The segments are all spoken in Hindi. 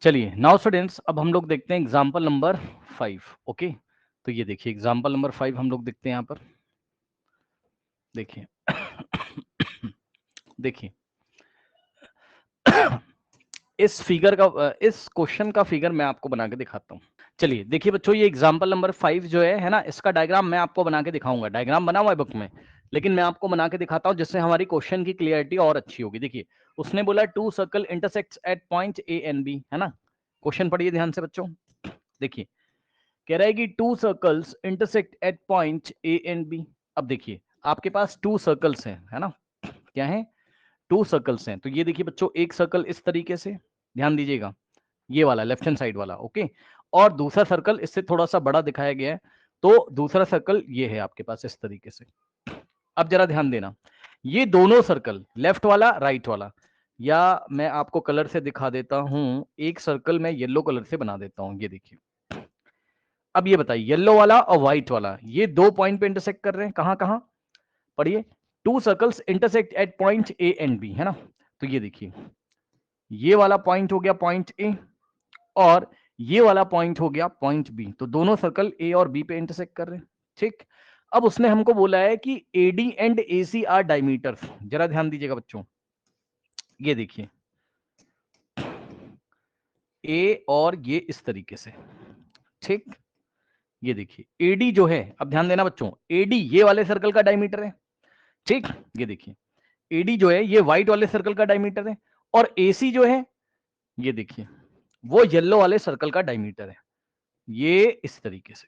चलिए नाउ स्टूडेंट्स, अब हम लोग देखते हैं एग्जाम्पल नंबर 5। ओके, तो ये देखिए एग्जाम्पल नंबर 5 हम लोग देखते हैं यहाँ पर। देखिए देखिए इस फिगर का इस क्वेश्चन का फिगर मैं आपको बना के दिखाता हूँ। चलिए देखिए बच्चों, ये एग्जाम्पल नंबर 5 जो है ना, इसका डायग्राम मैं आपको बना के दिखाऊंगा। डायग्राम बना हुआ है बुक में, लेकिन मैं आपको बना के दिखाता हूँ जिससे हमारी क्वेश्चन की क्लियरिटी और अच्छी होगी। देखिए उसने बोला two circle intersects at point A and B, है ना। क्वेश्चन पढ़िए ध्यान से बच्चों। देखिए कह रहा है कि two circles intersect at point A and B. अब देखिए आपके पास टू सर्कल्स हैं, है ना। क्या है? टू सर्कल्स हैं। तो ये देखिए बच्चों, एक सर्कल इस तरीके से, ध्यान दीजिएगा, ये वाला लेफ्ट हैंड साइड वाला, ओके। और दूसरा सर्कल इससे थोड़ा सा बड़ा दिखाया गया है, तो दूसरा सर्कल ये है आपके पास इस तरीके से। अब जरा ध्यान देना, ये दोनों सर्कल, लेफ्ट वाला राइट वाला, या मैं आपको कलर से दिखा देता हूं, एक सर्कल मैं येलो कलर से बना देता हूं, ये देखिए। अब ये बताइए, येलो वाला और व्हाइट वाला ये दो पॉइंट पे इंटरसेक्ट कर रहे हैं, कहां कहां? पढ़िए, two circles intersect at point A and B, है ना। तो ये देखिए, ये वाला पॉइंट हो गया पॉइंट ए, और ये वाला पॉइंट हो गया पॉइंट बी। तो दोनों सर्कल ए और बी पे इंटरसेक्ट कर रहे हैं, ठीक। अब उसने हमको बोला है कि AD and AC are diameters. जरा ध्यान दीजिएगा बच्चों, ये देखिए ए और ये इस तरीके से, ठीक। ये देखिए एडी जो है, अब ध्यान देना बच्चों, एडी ये वाले सर्कल का डायमीटर है, ठीक। ये देखिए एडी जो है ये व्हाइट वाले सर्कल का डायमीटर है, और एसी जो है ये देखिए वो येलो वाले सर्कल का डायमीटर है, ये इस तरीके से,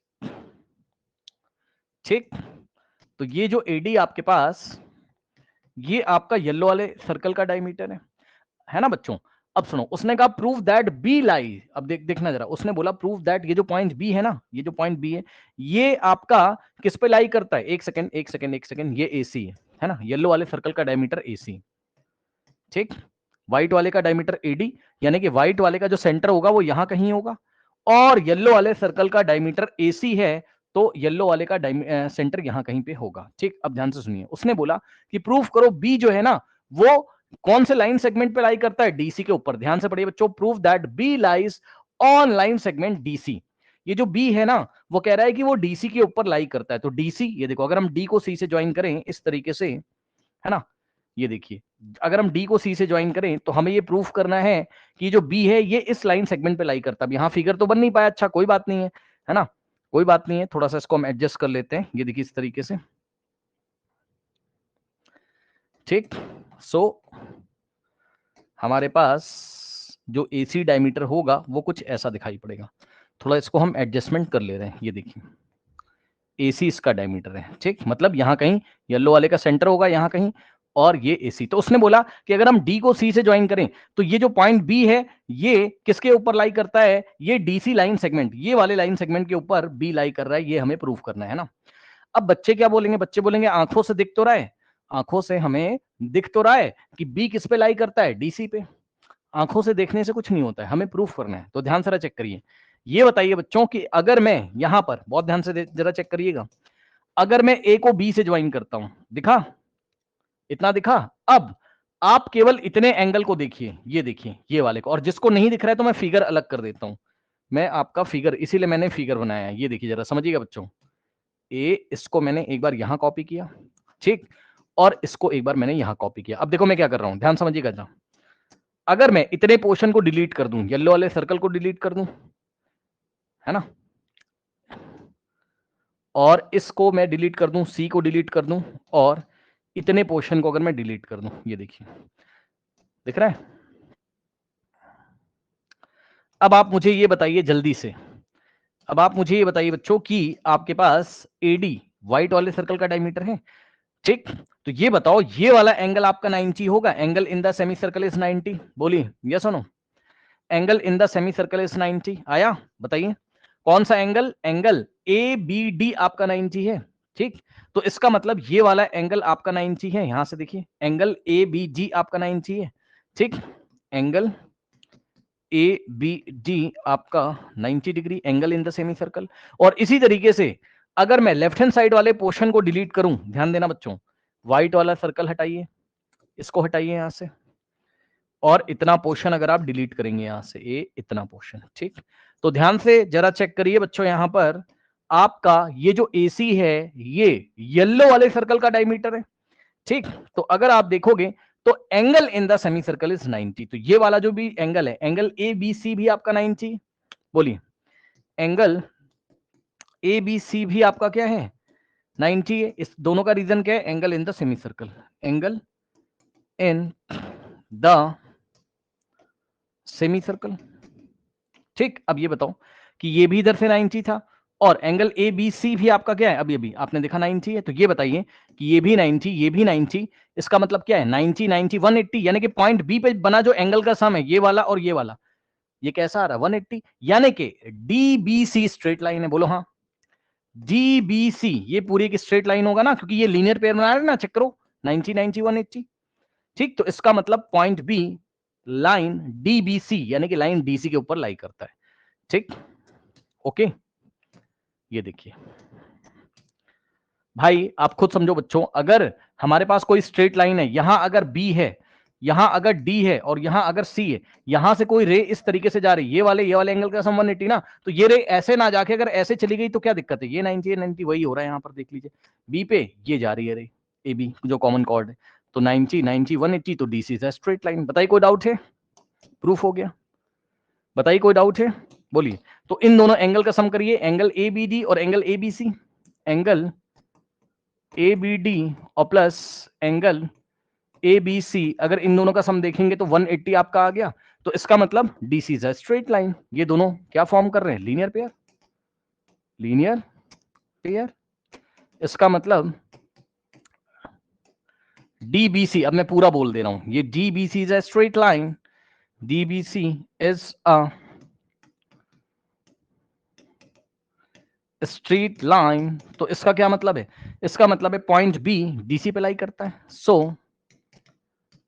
ठीक। तो ये जो एडी आपके पास, ये आपका येलो वाले सर्कल का डायमीटर है ना बच्चों। अब सुनो, उसने कहा प्रूव दैट बी लाई। अब देखना जरा, उसने बोला प्रूव दैट ये जो पॉइंट बी है ना, ये जो पॉइंट बी है, ये आपका किस पे लाई करता है? एक सेकंड एक सेकंड एक सेकंड, ये एसी है ना, येलो वाले सर्कल का डायमीटर एसी, ठीक। व्हाइट वाले का डायमीटर एडी, यानी कि व्हाइट वाले का जो सेंटर होगा वो यहां कहीं होगा, और येलो वाले सर्कल का डायमीटर एसी है, तो येलो वाले का सेंटर यहां कहीं पे होगा, ठीक। अब ध्यान से सुनिए, उसने बोला कि प्रूफ करो बी जो है ना, वो कौन से लाइन सेगमेंट पे लाई करता है? डीसी के ऊपर। ध्यान से पढ़िए बच्चों, proof that B lies on line segment DC. ये जो बी है ना, वो कह रहा है कि वो डीसी के ऊपर लाई करता है। तो डीसी, ये देखो, अगर हम डी को सी से ज्वाइन करें इस तरीके से, है ना, ये देखिए, अगर हम डी को सी से ज्वाइन करें तो हमें ये प्रूफ करना है कि जो बी है ये इस लाइन सेगमेंट पे लाई करता है। यहां फिगर तो बन नहीं पाया, अच्छा कोई बात नहीं है ना, कोई बात नहीं है, थोड़ा सा इसको हम एडजस्ट कर लेते हैं। ये देखिए इस तरीके से, ठीक। सो हमारे पास जो एसी डायमीटर होगा वो कुछ ऐसा दिखाई पड़ेगा। थोड़ा इसको हम एडजस्टमेंट कर ले रहे हैं, ये देखिए एसी इसका डायमीटर है, ठीक। मतलब यहां कहीं येलो वाले का सेंटर होगा, यहां कहीं, और ये एसी। तो उसने बोला कि अगर हम डी को सी से ज्वाइन करें तो ये जो पॉइंट बी है ये किसके ऊपर लाई करता है? ये डीसी लाइन सेगमेंट, ये वाले लाइन सेगमेंट के ऊपर बी लाई कर रहा है, ये हमें प्रूफ करना है ना। अब बच्चे क्या बोलेंगे? बच्चे बोलेंगे आंखों से दिख तो रहा है, आंखों से हमें दिख तो रहा है कि बी किस पे लाई करता है? डीसी पे। आंखों से देखने से कुछ नहीं होता है, हमें प्रूफ करना है। तो ध्यान से चेक करिए, ये बताइए बच्चों कि अगर मैं यहां पर, बहुत ध्यान से जरा चेक करिएगा, अगर मैं ए को बी से ज्वाइन करता हूं, दिखा? इतना दिखा? अब आप केवल इतने एंगल को देखिए, ये देखिए ये वाले को, और जिसको नहीं दिख रहा है तो मैं फिगर अलग कर देता हूं। मैं आपका फिगर, इसीलिए मैंने फिगर बनाया है, ये देखिए जरा समझिएगा बच्चों। ए, इसको मैंने एक बार यहां कॉपी किया, ठीक, और इसको एक बार मैंने यहां कॉपी किया। अब देखो मैं क्या कर रहा हूं, ध्यान समझिएगा जरा। अगर मैं इतने पोर्शन को डिलीट कर दूं, येलो वाले सर्कल को डिलीट कर दूं, है ना, और इसको मैं डिलीट कर दूं, सी को डिलीट कर दूं, और इतने पोर्शन को अगर मैं डिलीट कर दूं, ये देखिए दिख रहा है। अब आप मुझे ये बताइए जल्दी से, अब आप मुझे ये बताइए बच्चों कि आपके पास एडी व्हाइट वाले सर्कल का डायमीटर है, ठीक। तो ये बताओ, ये वाला एंगल आपका 90 होगा? Angle in the semicircle is 90, बोलिए यस और no. Angle in the semicircle is 90 आया? बताइए कौन सा एंगल? एंगल ए बी डी आपका 90 है, ठीक। तो इसका मतलब ये वाला एंगल आपका 90 है, यहां से देखिए एंगल ए बी जी आपका 90 है, ठीक। एंगल ए बी डी आपका 90 degree, angle in the semi circle. और इसी तरीके से अगर मैं लेफ्ट हैंड साइड वाले पोर्शन को डिलीट करूं, ध्यान देना बच्चों, व्हाइट वाला सर्कल हटाइए, इसको हटाइए यहां से, और इतना पोर्शन अगर आप डिलीट करेंगे यहां से, ये इतना पोर्शन, ठीक। तो ध्यान से जरा चेक करिए बच्चों, यहां पर आपका ये जो AC है ये येलो वाले सर्कल का डायमीटर है, ठीक। तो अगर आप देखोगे तो angle in the semicircle is 90, तो ये वाला जो भी एंगल है, एंगल ABC भी आपका 90, बोलिए एंगल ABC भी आपका क्या है 90 है। इस दोनों का रीजन क्या है, angle in the semi circle, angle in the semi circle, ठीक। अब ये बताओ कि ये भी इधर से 90 था और एंगल ABC भी आपका क्या है, अभी अभी आपने देखा 90 है, तो ये बताइए कि ये भी 90, ये भी 90, इसका मतलब क्या है 90 90 180, यानी कि पॉइंट बी पे बना जो एंगल का सम है ये वाला और ये वाला, ये कैसा आ रहा है 180, यानी कि DBC स्ट्रेट लाइन है, बोलो हाँ। DBC ये पूरी एक स्ट्रेट लाइन होगा ना, क्योंकि ये लीनियर पेयर बना रहे हैं ना, चेक करो 90 90 180, ठीक। तो इसका मतलब पॉइंट बी लाइन DBC यानी कि लाइन DC के ऊपर लाई करता है, ठीक। ओके, ये देखिए भाई आप खुद समझो बच्चों, अगर हमारे पास कोई स्ट्रेट लाइन है, यहां अगर B है, यहां अगर D है और यहां अगर C है, यहां से कोई रे इस तरीके से जा रही है, ये वाले एंगल का सम 180 ना, तो ये रे ऐसे ना जाके अगर ऐसे चली गई तो क्या दिक्कत है, ये 90 90 वही हो रहा है, यहां पर देख लीजिए B पे ये जा रही है रे AB जो कॉमन कॉर्ड है, तो 90 90 180, तो DC से स्ट्रेट लाइन। बताइए कोई डाउट है, प्रूफ हो गया, बताइए कोई डाउट है, बोलिए। तो इन दोनों एंगल का सम करिए, एंगल ABD और एंगल ABC, एंगल ABD और प्लस एंगल ABC, अगर इन दोनों का सम देखेंगे तो 180 आपका आ गया, तो इसका मतलब DC is a straight line. ये दोनों क्या फॉर्म कर रहे हैं, लीनियर पेयर, लीनियर पेयर। इसका मतलब DBC, अब मैं पूरा बोल दे रहा हूं, ये DBC is a straight line, DBC is a straight line, तो इसका क्या मतलब है, इसका मतलब है पॉइंट B DC पे लाई करता है, so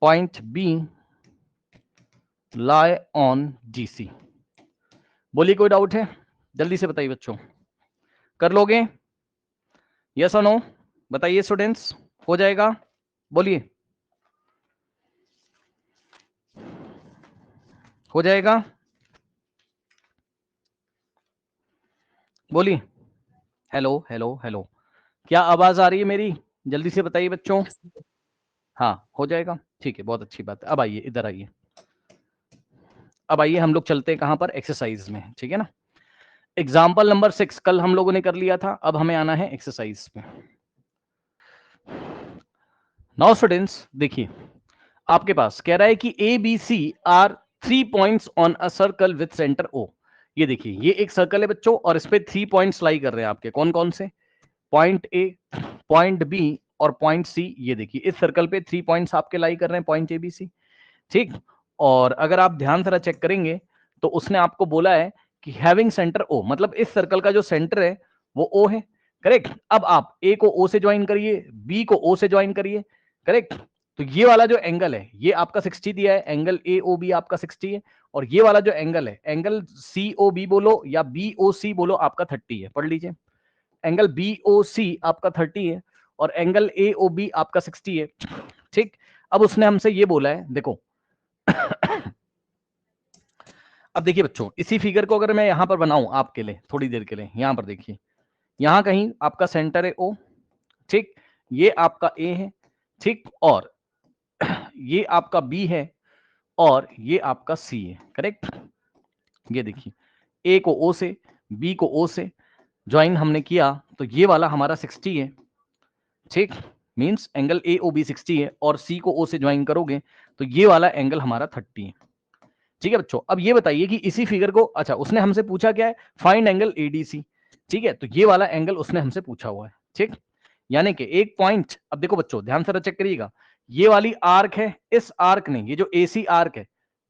point B lie on DC। बोलिए कोई डाउट है, जल्दी से बताइए बच्चों, कर लोगे, यस और नो, बताइए स्टूडेंट्स, हो जाएगा, बोलिए हो जाएगा, बोलिए, हेलो हेलो हेलो, क्या आवाज आ रही है मेरी, जल्दी से बताइए बच्चों, हाँ हो जाएगा, ठीक है, बहुत अच्छी बात है। अब आइए इधर आइए, अब आइए हम लोग चलते हैं कहां पर, एक्सरसाइज में, ठीक है ना। एग्जाम्पल नंबर 6 कल हम लोगों ने कर लिया था, अब हमें आना है एक्सरसाइज पे। नाउ स्टूडेंट्स देखिए, आपके पास कह रहा है कि ABC are 3 points on a circle with centre O। ये देखिए ये एक सर्कल है बच्चों और इस पे 3 पॉइंट्स लाई कर रहे हैं आपके, कौन कौन से, पॉइंट A, पॉइंट B और पॉइंट C। ये देखिए इस सर्कल पे 3 पॉइंट्स आपके लाई कर रहे हैं, पॉइंट ABC, ठीक। और अगर आप ध्यान से चेक करेंगे तो उसने आपको बोला है कि हैविंग सेंटर O, मतलब इस सर्कल का जो सेंटर है वो O है, करेक्ट। अब आप A को O से ज्वाइन करिए, B को O से ज्वाइन करिए, करेक्ट। तो ये वाला जो एंगल है ये आपका 60 दिया है, एंगल AOB आपका 60 है, और ये वाला जो एंगल है, एंगल COB बोलो या BOC बोलो, आपका 30 है, पढ़ लीजिए, एंगल BOC आपका 30 है और एंगल AOB आपका 60 है, ठीक। अब उसने हमसे ये बोला है, देखो अब देखिए बच्चों, इसी फिगर को अगर मैं यहां पर बनाऊं आपके लिए थोड़ी देर के लिए, यहां पर देखिए, यहां कहीं आपका सेंटर है O, ठीक, ये आपका A है, ठीक, और ये आपका B है और ये आपका C है, करेक्ट। ये देखिए A को O से, B को O से ज्वाइन हमने किया तो ये वाला हमारा 60 है, ठीक, मींस एंगल AOB 60 है, और C को O से ज्वाइन करोगे तो ये वाला एंगल हमारा 30 है, ठीक है बच्चों। अब ये बताइए कि इसी फिगर को, अच्छा उसने हमसे पूछा क्या है, फाइंड एंगल ADC, ठीक है, तो ये वाला एंगल उसने हमसे पूछा हुआ है, ठीक। यानी कि एक पॉइंट, अब देखो बच्चों ध्यान से चेक करिएगा, ये वाली आर्क है, इस आर्क ने, ये जो AC आर्क है,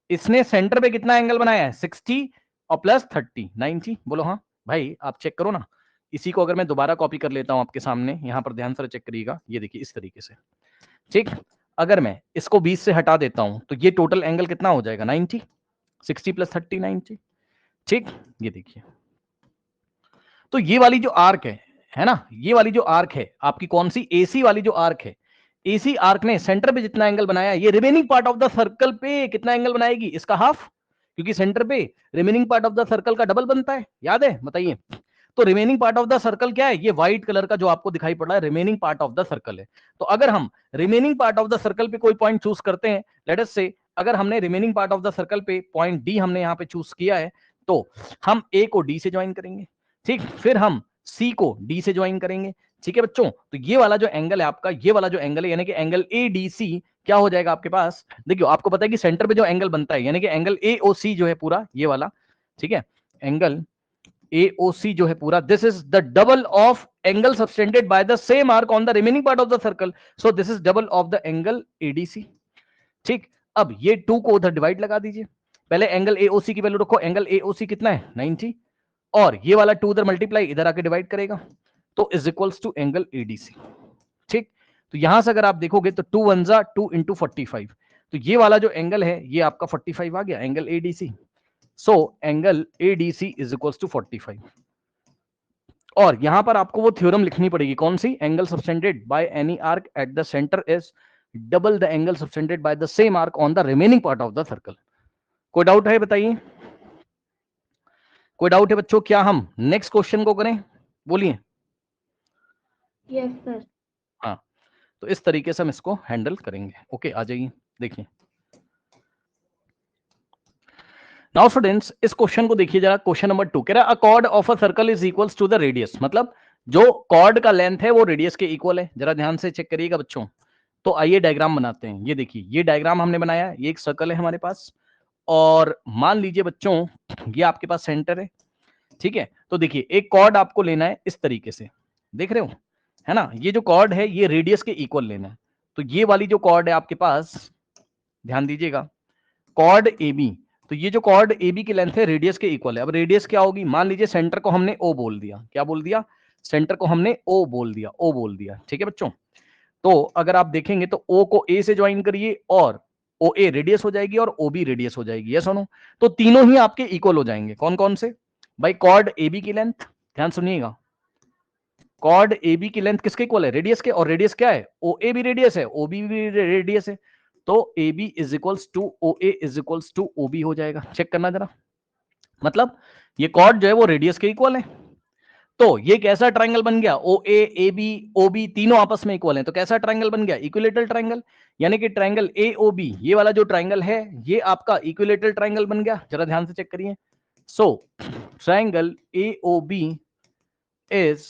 इसने सेंटर पे कितना एंगल बनाया है 60 और प्लस 30 90, बोलो हाँ भाई, आप चेक करो ना। इसी को अगर मैं दोबारा कॉपी कर लेता हूं आपके सामने, यहां पर ध्यान से चेक करिएगा, ये देखिए इस तरीके से, ठीक। अगर मैं इसको 20 से हटा देता हूं तो ये टोटल एंगल कितना हो जाएगा 90, 60 प्लस 30 90, ठीक। ये देखिए, तो ये वाली जो आर्क है ना, ये वाली जो आर्क है आपकी कौन सी, AC वाली जो आर्क है, एसी आर्क ने सेंटर पे जितना एंगल बनाया, ये remaining part of the circle पे कितना एंगल बनाएगी, इसका हाफ, क्योंकि सेंटर पे remaining part of the circle का डबल बनता है, याद है, बताइए। तो remaining part of the circle क्या है, ये व्हाइट कलर का जो आपको दिखाई पड़ रहा है remaining part of the circle है। तो अगर हम remaining part of the circle पे कोई पॉइंट चूज करते हैं, लेट अस से अगर हमने remaining part of the circle पे पॉइंट डी हमने यहाँ पे चूज किया है, तो हम ए को डी से ज्वाइन करेंगे, ठीक, फिर हम सी को डी से ज्वाइन करेंगे, ठीक है बच्चों। तो ये वाला जो एंगल है आपका, ये वाला जो एंगल है यानी कि एंगल एडीसी क्या हो जाएगा आपके पास, देखियो आपको पता है कि सेंटर पे जो एंगल बनता है यानी कि एंगल एओसी जो है पूरा ये वाला, ठीक है, एंगल AOC जो है पूरा, this is the double of angle subtended by the same arc on the remaining part of the circle, so this is double of the angle ADC, ठीक। अब ये 2 को उधर डिवाइड लगा दीजिए, पहले एंगल AOC की वैल्यू रखो, एंगल AOC कितना है 90, और ये वाला 2 उधर मल्टीप्लाई इधर आके डिवाइड करेगा, तो is equals to angle ADC, ठीक। तो यहां से अगर आप देखोगे तो 2 1 जा 2 इंटू 45, तो ये वाला जो एंगल है ये आपका 45 आ गया angle ADC, so angle ADC is equals to 45। और यहां पर आपको वो थ्योरम लिखनी पड़ेगी, कौन सी, angle subtended by any arc at the centre is double the angle subtended by the same arc on the remaining part of the circle. कोई डाउट है बताइए, कोई डाउट है बच्चों, क्या हम नेक्स्ट क्वेश्चन को करें, बोलिए। Yes sir. हाँ, तो इस तरीके से हम इसको हैंडल करेंगे। ओके, आ जाइए देखिए। नाउ स्टूडेंट्स, इस क्वेश्चन को देखिए जरा, क्वेश्चन नंबर 2 कह रहा है a chord of a circle is equals to the radius, मतलब जो कॉर्ड का लेंथ है वो रेडियस के इक्वल है, जरा ध्यान से चेक करिएगा बच्चों। तो आइए डायग्राम बनाते हैं, ये देखिए ये डायग्राम हमने बनाया, ये एक सर्कल है हमारे पास, और मान लीजिए बच्चों ये आपके पास सेंटर है, ठीक है। तो देखिए एक कॉर्ड आपको लेना है इस तरीके से, देख रहे हो, है ना, ये जो कॉर्ड है ये रेडियस के इक्वल लेना है। तो ये वाली जो कॉर्ड है आपके पास, ध्यान दीजिएगा, कॉर्ड AB, तो ये जो कॉर्ड AB की लेंथ है रेडियस के इक्वल है। अब रेडियस क्या होगी, मान लीजिए सेंटर को हमने O बोल दिया, क्या बोल दिया, सेंटर को हमने O बोल दिया, O बोल दिया, ठीक है बच्चों। तो अगर आप देखेंगे तो O को A से ज्वाइन करिए और OA रेडियस हो जाएगी और OB रेडियस हो जाएगी, यस और नो, तो तीनों ही आपके इक्वल हो जाएंगे। कौन कौन से भाई, कॉर्ड AB की लेंथ, ध्यान सुनिएगा, कॉर्ड AB की लेंथ किसके इक्वल है, रेडियस के, और रेडियस क्या है, OA भी रेडियस है, OB भी रेडियस है, तो AB is equals to OA is equals to OB हो जाएगा। चेक करना जरा, मतलब ये कॉर्ड जो है वो रेडियस के इक्वल है, तो ये कैसा ट्रायंगल बन गया, OA AB OB तीनों आपस में इक्वल हैं, तो कैसा ट्रायंगल बन गया, इक्विलेटरल ट्रायंगल, यानी कि ट्रायंगल AOB ये वाला जो ट्रायंगल है ये आपका इक्विलेटरल ट्रायंगल बन गया। जरा ध्यान से चेक करिए, so triangle AOB is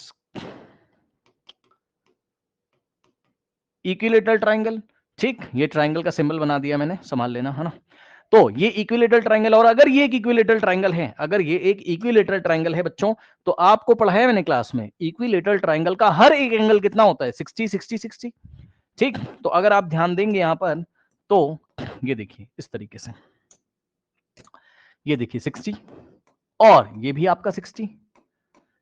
equilateral triangle, ठीक, ये ट्रायंगल का सिंबल बना दिया मैंने, संभाल लेना, है ना। तो ये इक्विलेटरल ट्रायंगल, और अगर ये एक इक्विलेटरल ट्रायंगल है, अगर ये एक इक्विलेटरल ट्रायंगल है बच्चों, तो आपको पढ़ाया मैंने क्लास में, इक्विलेटरल ट्रायंगल का हर एक एंगल कितना होता है, 60 60 60, ठीक। तो अगर आप ध्यान देंगे यहां पर, तो ये देखिए इस तरीके से, ये देखिए 60, और ये भी आपका 60,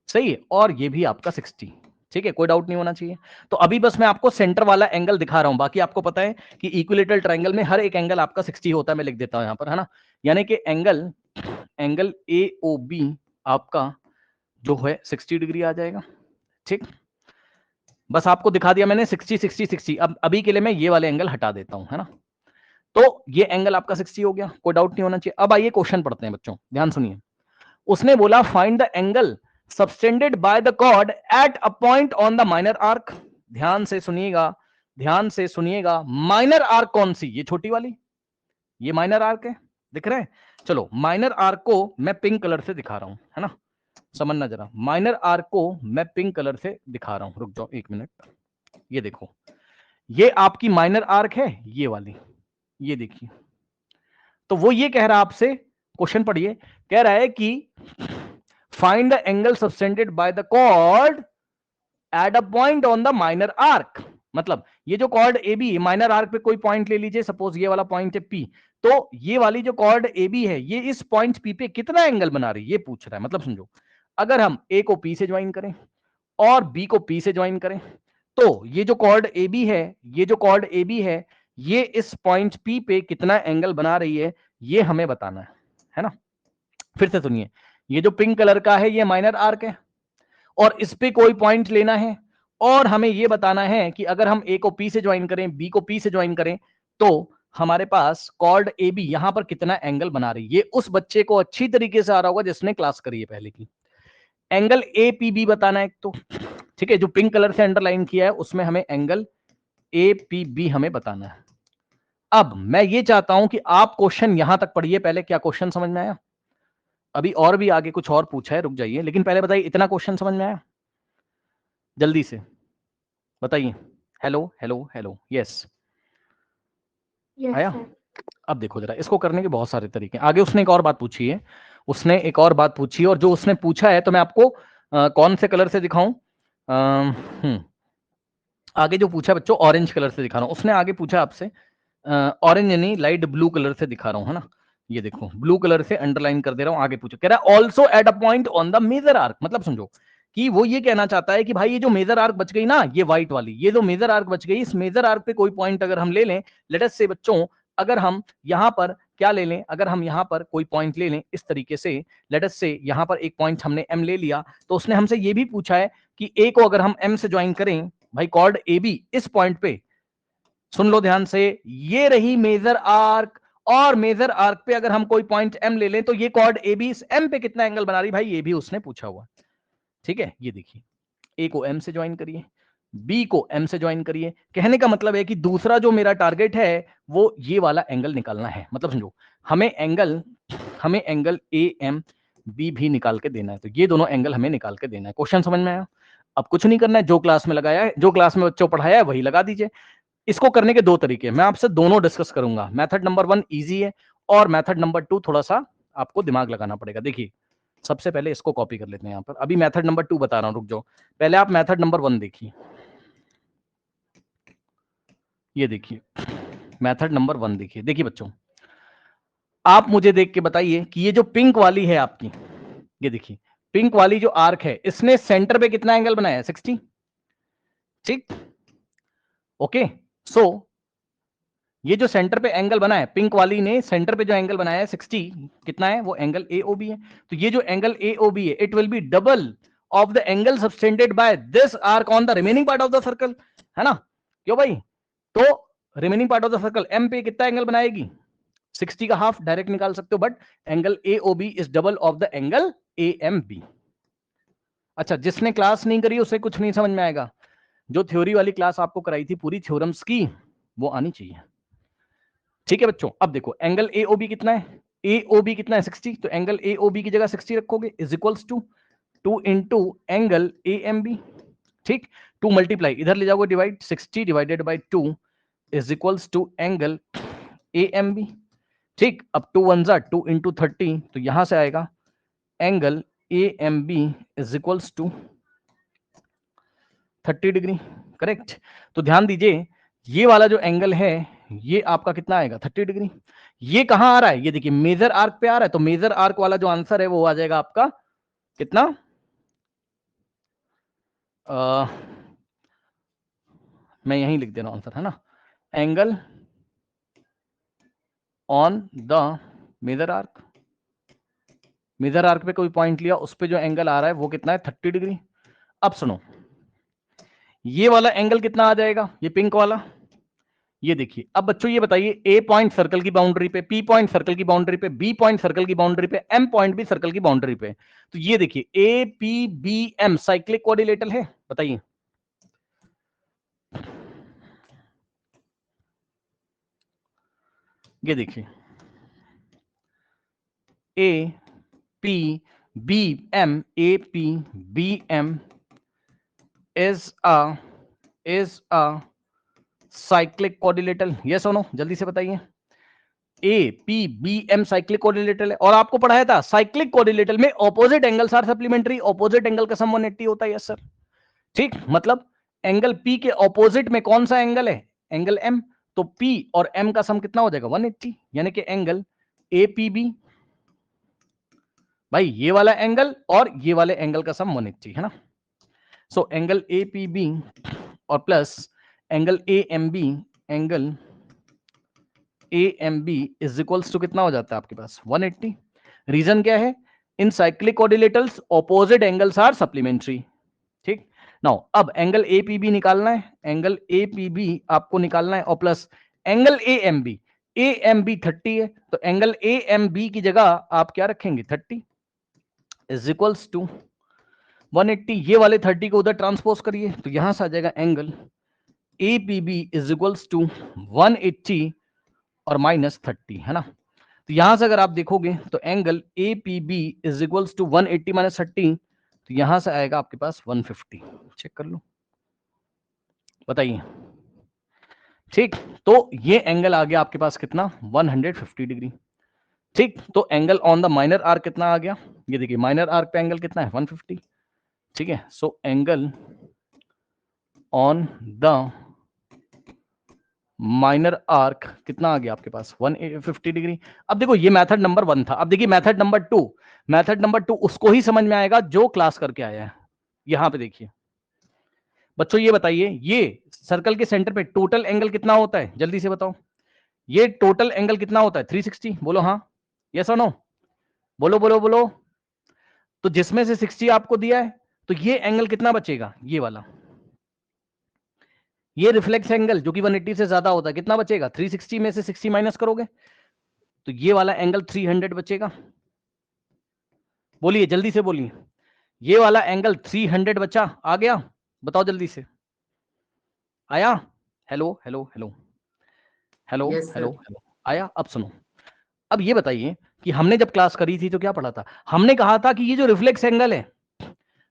सही है, और ये भी आपका 60, ठीक है, कोई डाउट नहीं होना चाहिए। तो अभी बस मैं आपको सेंटर वाला एंगल दिखा रहा हूं, बाकी आपको पता है कि इक्विलेटरल ट्रायंगल में हर एक एंगल आपका 60 होता है, मैं लिख देता हूं यहां पर, है ना, यानी कि एंगल AOB आपका जो है 60 डिग्री आ जाएगा, ठीक। बस आपको दिखा दिया मैंने 60 60 60, अब अभी के लिए मैं ये वाले एंगल हटा देता हूं, है ना। तो ये एंगल आपका 60 हो गया, कोई डाउट नहीं होना चाहिए। अब आइए क्वेश्चन पढ़ते हैं बच्चों, ध्यान सुनिए। उसने बोला find the angle subtended by the chord at a point on the minor arc, ध्यान से सुनिएगा, ध्यान से सुनिएगा, माइनर आर्क कौन सी, ये छोटी वाली, ये माइनर आर्क है, दिख रहे हैं। चलो माइनर आर्क को मैं पिंक कलर से दिखा रहा हूं, है ना, समझना जरा, माइनर आर्क को मैं पिंक कलर से दिखा रहा हूं, रुक जाओ एक मिनट, ये देखो, ये आपकी माइनर आर्क है, ये वाली, ये देखिए। तो वो ये कह रहा है आपसे, क्वेश्चन पढ़िए, कह रहा है कि find the angle subtended by the chord at a point on the minor arc, मतलब ये जो कॉर्ड AB माइनर आर्क पे कोई पॉइंट ले लीजिए, सपोज ये वाला पॉइंट है P, तो ये वाली जो कॉर्ड AB है ये इस पॉइंट P पे कितना एंगल बना रही है, ये पूछ रहा है। मतलब समझो, अगर हम A को P से ज्वाइन करें और B को P से ज्वाइन करें, तो ये जो कॉर्ड AB है, ये जो कॉर्ड AB है, ये इस पॉइंट P पे कितना एंगल बना रही है, ये हमें बताना है ना। फिर से सुनिए, ये जो पिंक कलर का है ये माइनर आर्क है, और इस पे कोई पॉइंट लेना है, और हमें यह बताना है कि अगर हम ए को पी से ज्वाइन करें, बी को पी से ज्वाइन करें, तो हमारे पास कॉर्ड ए बी यहां पर कितना एंगल बना रही है। ये उस बच्चे को अच्छी तरीके से आ रहा होगा जिसने क्लास करी है पहले की। एंगल ए पी बी बताना है तो, ठीक है, जो पिंक कलर से अंडरलाइन किया है उसमें हमें एंगल ए पी बी हमें बताना है। अब मैं ये चाहता हूं कि आप क्वेश्चन यहां तक पढ़िए पहले। क्या क्वेश्चन समझ में आया? अभी और भी आगे कुछ और पूछा है, रुक जाइए, लेकिन पहले बताइए इतना क्वेश्चन समझ में आया? जल्दी से बताइए। Hello hello hello, yes Yes, आया? sir. अब देखो जरा, इसको करने के बहुत सारे तरीके हैं। आगे उसने एक और बात पूछी है, उसने एक और बात पूछी है, और जो उसने पूछा है तो मैं आपको कौन से कलर से दिखाऊं? आगे जो पूछा बच्चों, ऑरेंज कलर से दिखा रहा हूं। उसने आगे पूछा आपसे ऑरेंज यानी लाइट ब्लू कलर से दिखा रहा हूं, है ना। ये देखो ब्लू कलर से अंडरलाइन कर दे रहा हूं। आगे पूछो, कह रहा है also at a point on the major arc. मतलब समझो कि वो ये कहना चाहता है कि भाई ये जो मेजर आर्क बच गई ना, ये व्हाइट वाली, ये जो मेजर आर्क बच गई, इस मेजर आर्क पे कोई पॉइंट अगर हम ले लें, लेट अस से बच्चों, अगर हम यहां पर क्या ले लें, अगर हम यहां पर कोई पॉइंट ले लें इस तरीके से, लेट अस से यहां पर एक पॉइंट हमने एम ले लिया, तो उसने हमसे ये भी पूछा है कि ए को अगर हम एम से ज्वाइन करें, भाई कॉर्ड ए बी इस पॉइंट पे, सुन लो ध्यान से, ये रही मेजर आर्क, और मेजर आर्क पे अगर हम कोई पॉइंट एम ले लें तो ये कॉर्ड ए बी इस एम पे कितना एंगल बना रही, भाई ये भी उसने पूछा हुआ। ठीक है, ये देखिए, ए को एम से ज्वाइन करिए, बी को एम से ज्वाइन करिए। कहने का मतलब है कि दूसरा जो मेरा टारगेट है वो ये वाला एंगल निकालना है। मतलब समझो, हमें एंगल ए एम बी भी निकाल के देना है, तो ये दोनों एंगल हमें निकाल के देना है। क्वेश्चन समझ में आया? अब कुछ नहीं करना है, जो क्लास में लगाया है, जो क्लास में बच्चों पढ़ाया है वही लगा दीजिए। इसको करने के दो तरीके मैं आपसे दोनों डिस्कस करूंगा। मेथड नंबर 1 इजी है, और मेथड नंबर 2 थोड़ा सा आपको दिमाग लगाना पड़ेगा। देखिए, सबसे पहले इसको कॉपी कर लेते हैं यहां पर। अभी मेथड नंबर 2 बता रहा हूं, रुक जाओ, पहले आप मेथड नंबर 1 देखिए। ये देखिए मेथड नंबर 1 देखिए। देखिए बच्चों, आप मुझे देख के बताइए कि ये जो पिंक वाली है आपकी, ये देखिए पिंक वाली जो आर्क है, इसने सेंटर पे कितना एंगल बनाया है? 60। ठीक, ओके। सो ये जो सेंटर पे एंगल बना है, पिंक वाली ने सेंटर पे जो एंगल बनाया है 60, कितना है वो? एंगल AOB है। तो ये जो एंगल AOB है, it will be double of the angle subtended by this arc on the remaining part of the circle, है ना। क्यों भाई? तो remaining part of the circle M पे कितना एंगल बनाएगी? 60 का हाफ डायरेक्ट निकाल सकते हो, but angle AOB is double of the angle AMB। अच्छा, जिसने क्लास नहीं करी उसे कुछ नहीं समझ में आएगा। जो थ्योरी वाली क्लास आपको कराई थी पूरी थ्योरम्स की, वो आनी चाहिए। ठीक है बच्चों, अब देखो एंगल AOB कितना है? AOB कितना है? 60। तो एंगल AOB की जगह 60 रखोगे, is equals to 2 into angle AMB। ठीक, 2 मल्टीप्लाई इधर ले जाओगे divide, 60 divided by 2 is equals to angle AMB। ठीक, अब 2 1 जा 2 इंटू 30, तो यहां से आएगा angle AMB is equals to 30 degree. Correct. तो ध्यान दीजिए, ये वाला जो एंगल है ये आपका कितना आएगा? 30 डिग्री। ये कहां आ रहा है? ये देखिए मेजर आर्क पे आ रहा है, तो मेजर आर्क वाला जो आंसर है वो आ जाएगा आपका कितना? मैं यहीं लिख दे रहा हूं आंसर, है ना। Angle on the major arc, major arc पे कोई पॉइंट लिया, उस पे जो एंगल आ रहा है वो कितना है? 30 डिग्री। अब सुनो, ये वाला एंगल कितना आ जाएगा? ये पिंक वाला, ये देखिए। अब बच्चों ये बताइए, ए पॉइंट सर्कल की बाउंड्री पे, पी पॉइंट सर्कल की बाउंड्री पे, बी पॉइंट सर्कल की बाउंड्री पे, एम पॉइंट भी सर्कल की बाउंड्री पे, तो ये देखिए A P B M cyclic quadrilateral है? बताइए। ये देखिए A P B M, A P B M is a cyclic quadrilateral, yes और नो? जल्दी से बताइए। A P B M cyclic quadrilateral है, और आपको पढ़ाया था साइक्लिक कोऑर्डिनेटर में opposite angles are supplementary, opposite angle का सम 180 होता है। Yes sir. ठीक, मतलब एंगल पी के ऑपोजिट में कौन सा एंगल है? Angle M. तो पी और एम का सम कितना हो जाएगा? 180, यानी कि एंगल APB, भाई ये वाला एंगल और ये वाले एंगल का सम 180, है ना। सो एंगल APB और plus angle AMB, angle AMB is equals to कितना हो जाता है आपके पास? 180। रीजन क्या है? In cyclic quadrilaterals opposite angles are supplementary. ठीक, नाउ अब एंगल APB निकालना है, एंगल APB आपको निकालना है और प्लस एंगल AMB, AMB 30 है, तो एंगल AMB की जगह आप क्या रखेंगे 30 इज इक्वल्स टू 180, ये वाले 30 को उधर ट्रांसपोज करिए तो यहां से आ जाएगा angle APB is equals to 180 और माइनस 30, है ना। तो यहां से अगर आप देखोगे तो angle APB is equals to 180 minus 30, तो यहां से आएगा आपके पास 150। चेक कर लो, बताइए। ठीक, तो ये एंगल आ गया आपके पास कितना 150 डिग्री। ठीक, तो angle on the minor arc कितना आ गया, ये देखिए माइनर आर्क पे एंगल कितना है 150। ठीक है, so angle on the minor arc कितना आ गया आपके पास 150 डिग्री। अब देखो ये मेथड नंबर 1 था, अब देखिए मेथड नंबर 2, मेथड नंबर 2 उसको ही समझ में आएगा जो क्लास करके आया है। यहां पे देखिए बच्चों, ये बताइए ये सर्कल के सेंटर पे टोटल एंगल कितना होता है, जल्दी से बताओ। ये टोटल एंगल कितना होता है 360, बोलो हाँ, यस और नो, बोलो बोलो बोलो। तो जिसमें से 60 आपको दिया है, तो ये एंगल कितना बचेगा, ये वाला, ये रिफ्लेक्स एंगल जो कि 180 से ज्यादा होता है कितना बचेगा, 360 में से 60 माइनस करोगे तो ये वाला एंगल 300 बचेगा। बोलिए जल्दी से बोलिए, ये वाला एंगल 300 बचा, आ गया, बताओ जल्दी से, आया, hello hello hello hello Yes, sir. Hello hello, आया। अब सुनो, अब ये बताइए कि हमने जब क्लास करी थी तो क्या पढ़ा था, हमने कहा था कि ये जो रिफ्लेक्स एंगल है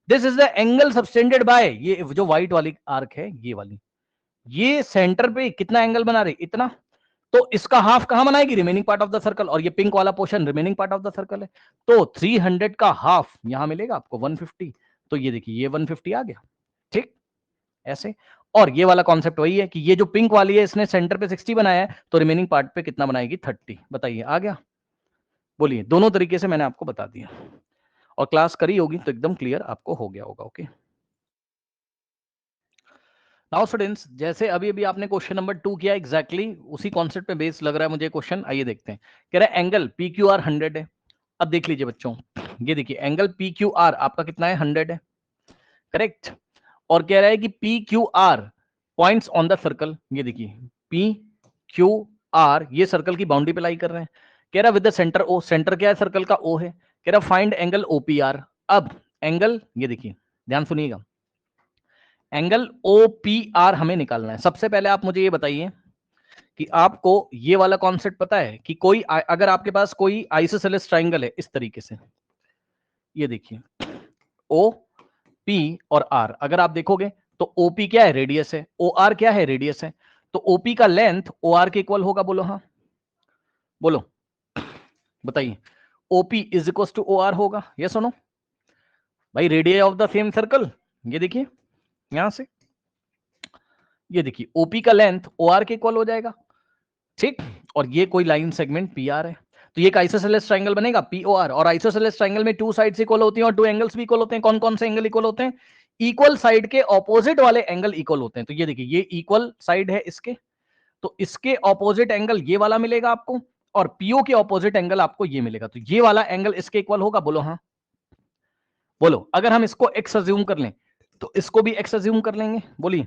this is the angle subtended bye, ये जो व्हाइट वाली आर्क है ये वाली, ये सेंटर पे कितना एंगल बना रही, इतना, तो इसका हाफ कहां बनाएगी, remaining part of the circle, और ये पिंक वाला portion remaining part of the circle है, तो 300 का हाफ यहां मिलेगा आपको 150, तो ये देखिए ये 150 आ गया। ठीक, ऐसे, और ये वाला कॉन्सेप्ट वही है कि ये जो पिंक वाली है इसने सेंटर पे 60 बनाया है, तो रिमेनिंग पार्ट पे कितना बनाएगी 30, बताइए आ गया। बोलिए, दोनों तरीके से मैंने आपको बता दिया, और क्लास करी होगी तो एकदम क्लियर आपको हो गया होगा। ओके, नाउ स्टूडेंट्स, जैसे अभी अभी आपने क्वेश्चन नंबर 2 किया, एग्जैक्टली उसी कॉन्सेप्ट पे बेस लग रहा है मुझे क्वेश्चन। आइए देखते हैं, कह रहा है एंगल PQR 100 है। अब देख लीजिए बच्चों, ये देखिए एंगल PQR आपका कितना है 100 है, करेक्ट, और कह रहा है कि PQR points on the circle, ये देखिए PQR ये सर्कल की बाउंड्री पे लाई कर रहे हैं, कह रहा है with the centre O, centre क्या है सर्कल का O है, कह रहा फाइंड एंगल OPR। अब एंगल, ये देखिए ध्यान सुनिएगा, एंगल OPR हमें निकालना है। सबसे पहले आप मुझे ये बताइए कि आपको ये वाला कॉन्सेप्ट पता है कि कोई अगर आपके पास कोई आइसोसेलेस ट्राइंगल है इस तरीके से, ये देखिए OP और R, अगर आप देखोगे तो OP क्या है, रेडियस है, OR क्या है, रेडियस है, तो OP का लेंथ OR के इक्वल होगा, बोलो हाँ, बोलो बताइए, OP is equal to OR होगा, ये सुनो भाई, radius of the same circle, ये देखिए यहां से, ये देखिए OP का लेंथ OR के इक्वल हो जाएगा। ठीक, और ये कोई लाइन सेगमेंट PR है, तो ये एक आइसोसेलेस ट्रायंगल बनेगा POR, और आइसोसेलेस ट्रायंगल में 2 साइड्स इक्वल होती हैं और 2 एंगल्स भी इक्वल होते हैं। कौन कौन से एंगल इक्वल होते हैं, इक्वल साइड के ऑपोजिट वाले एंगल इक्वल होते हैं। तो ये देखिए ये इक्वल साइड है इसके, तो इसके ऑपोजिट एंगल ये वाला मिलेगा आपको, और PO के ऑपोजिट एंगल आपको ये मिलेगा, तो ये वाला एंगल इसके इक्वल होगा, बोलो हाँ, बोलो। अगर हम इसको x अज्यूम कर लें तो इसको भी x अज्यूम कर लेंगे, बोलिए।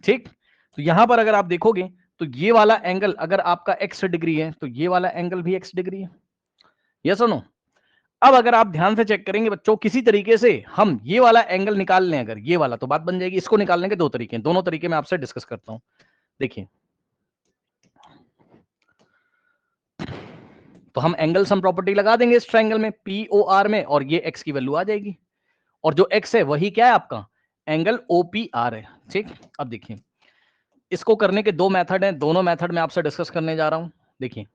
ठीक, तो यहां पर अगर आप देखोगे तो ये वाला एंगल अगर आपका x डिग्री है तो ये वाला एंगल भी x डिग्री है, यस और नो। अब अगर आप ध्यान से चेक करेंगे बच्चों, किसी तरीके से हम ये वाला एंगल निकाल लें अगर ये वाला, तो बात बन जाएगी। इसको निकालने के 2 तरीके हैं, दोनों तरीके मैं आपसे डिस्कस करता हूं। देखिए, तो हम एंगल सम प्रॉपर्टी लगा देंगे इस ट्रायंगल में POR में, और ये x की वैल्यू आ जाएगी, और जो x है वही क्या है आपका एंगल OPR है। ठीक, अब देखिए इसको करने के 2 मेथड हैं, दोनों मेथड मैं आपसे डिस्कस करने जा रहा हूं। देखिए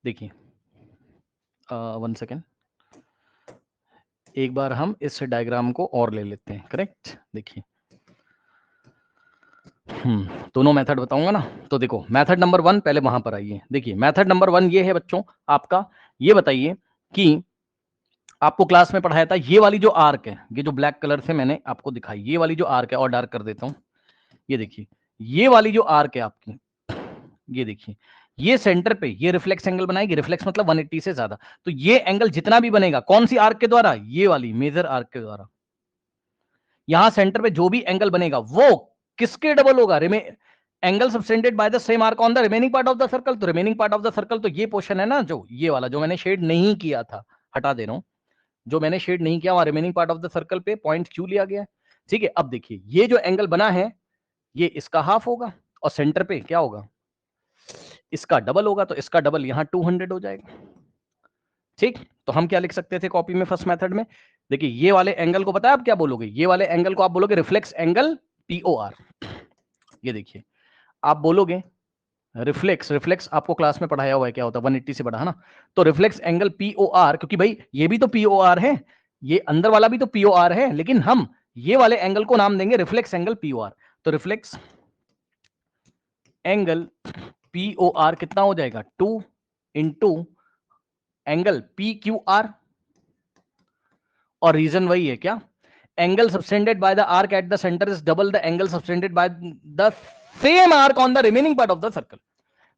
देखिए 1 सेकेंड, एक बार हम इस डायग्राम को और ले लेते हैं, करेक्ट। देखिए दोनों मेथड बताऊंगा ना, तो देखो मेथड नंबर 1 पहले वहां पर आइए। देखिए मेथड नंबर 1 ये है बच्चों आपका, ये बताइए कि आपको क्लास में पढ़ाया था ये वाली जो आर्क है, ये जो ब्लैक कलर से मैंने आपको दिखाई, ये वाली जो आर्क है, और डार्क कर देता हूं, ये देखिए ये वाली जो आर्क है आपकी, ये देखिए ये सेंटर पे ये रिफ्लेक्स एंगल बनाएगी, रिफ्लेक्स मतलब 180 से ज्यादा, तो ये एंगल जितना भी बनेगा कौन सी आर्क के द्वारा, ये वाली मेजर आर्क के द्वारा। यहां सेंटर पे जो भी एंगल बनेगा वो किसके डबल होगा, angle subtended by the same arc on the remaining part of the circle. तो remaining part of the circle तो ये पोर्शन है ना, जो ये वाला जो मैंने शेड नहीं किया था, हटा दे रहा हूं, जो मैंने शेड नहीं किया वहां remaining part of the circle पे पॉइंट क्यू लिया गया है। ठीक है, अब देखिए ये जो एंगल बना है ये इसका हाफ होगा और सेंटर पे क्या होगा, इसका डबल होगा, तो इसका डबल यहां 200 हो जाएगा। ठीक, तो हम क्या लिख सकते थे कॉपी में फर्स्ट मेथड में, देखिए ये वाले एंगल को पता है आप क्या बोलोगे, ये वाले एंगल को आप बोलोगे रिफ्लेक्स एंगल POR। ये देखिए आप बोलोगे रिफ्लेक्स, रिफ्लेक्स आपको क्लास में पढ़ाया हुआ है क्या होता है, 180 से बड़ा है ना, तो रिफ्लेक्स एंगल POR, क्योंकि भाई ये भी तो POR है, ये अंदर वाला भी तो POR है, लेकिन हम ये वाले एंगल को नाम देंगे रिफ्लेक्स एंगल POR। तो रिफ्लेक्स एंगल POR कितना हो जाएगा, 2 इंटू एंगल PQR, और रीजन वही है क्या, angle subtended by the arc at the centre is double the angle subtended by the same arc on the remaining part of the circle.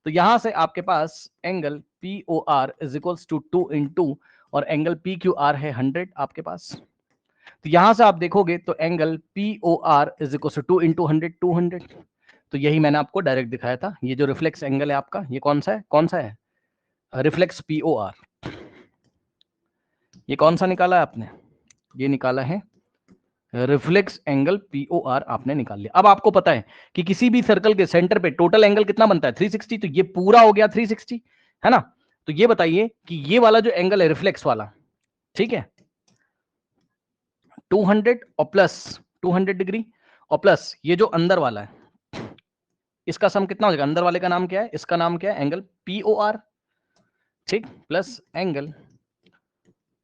तो यहां से आपके पास angle POR is equals to 2 into और एंगल PQR है 100 आपके पास। तो यहां से आप देखोगे तो angle POR is equals to 2 into 100, 200। तो यही मैंने आपको डायरेक्ट दिखाया था, ये जो रिफ्लेक्स एंगल है आपका ये कौन सा है, कौन सा है, रिफ्लेक्स POR। ये कौन सा निकाला है आपने, ये निकाला है रिफ्लेक्स एंगल POR आपने निकाल लिया। अब आपको पता है कि किसी भी सर्कल के सेंटर पे टोटल एंगल कितना बनता है 360, तो ये पूरा हो गया 360 है ना। तो ये बताइए कि ये वाला जो एंगल है रिफ्लेक्स वाला, ठीक है, 200 और प्लस 200 डिग्री और प्लस ये जो अंदर वाला है इसका सम कितना हो जाएगा, अंदर वाले का नाम क्या है, इसका नाम क्या है, एंगल POR। ठीक, plus angle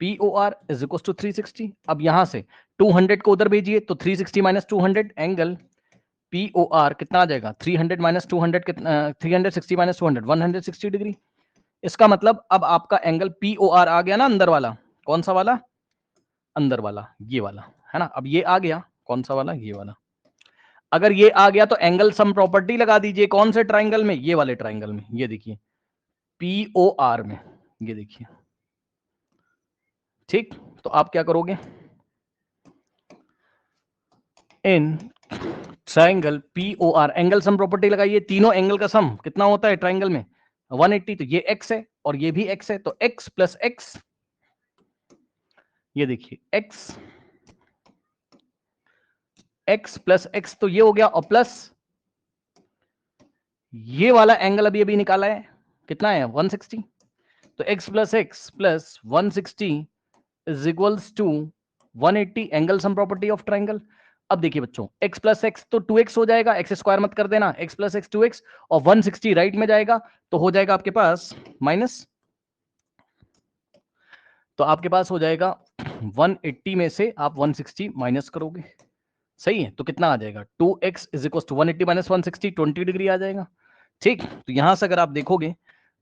POR is equal to 360। अब यहां से 200 को उधर भेजिए तो 360 माइनस 200 एंगल POR कितना आ जाएगा, 300 माइनस 200 कितना, 360 माइनस 200 160 डिग्री। इसका मतलब अब आपका एंगल POR आ गया ना अंदर वाला, कौन सा वाला, अंदर वाला ये वाला है ना। अब ये आ गया कौन सा वाला, ये वाला। अगर ये आ गया तो एंगल सम प्रॉपर्टी लगा दीजिए, कौन से ट्राइंगल में, ये वाले ट्राइंगल में, ये देखिए POR में, ये देखिए। ठीक, तो आप क्या करोगे, in triangle POR angle sum property लगाइए, तीनों एंगल का सम कितना होता है ट्राइंगल में 180, तो ये x है और ये भी x है, तो x प्लस x, ये देखिए x प्लस x, तो ये हो गया, और प्लस ये वाला एंगल अभी अभी निकाला है कितना है 160, तो x plus x plus 160 is equals to 180 angle sum property of triangle. अब देखिए बच्चों x प्लस एक्स तो 2x हो जाएगा, x स्क्वायर मत कर देना, x प्लस एक्स 2x, और 160 राइट में जाएगा तो हो जाएगा आपके पास माइनस, तो आपके पास हो जाएगा 180 में से आप 160 माइनस करोगे, सही है, तो कितना आ जाएगा 2x is equal to 180 minus 160, 20 degree आ जाएगा। ठीक, तो यहां से अगर आप देखोगे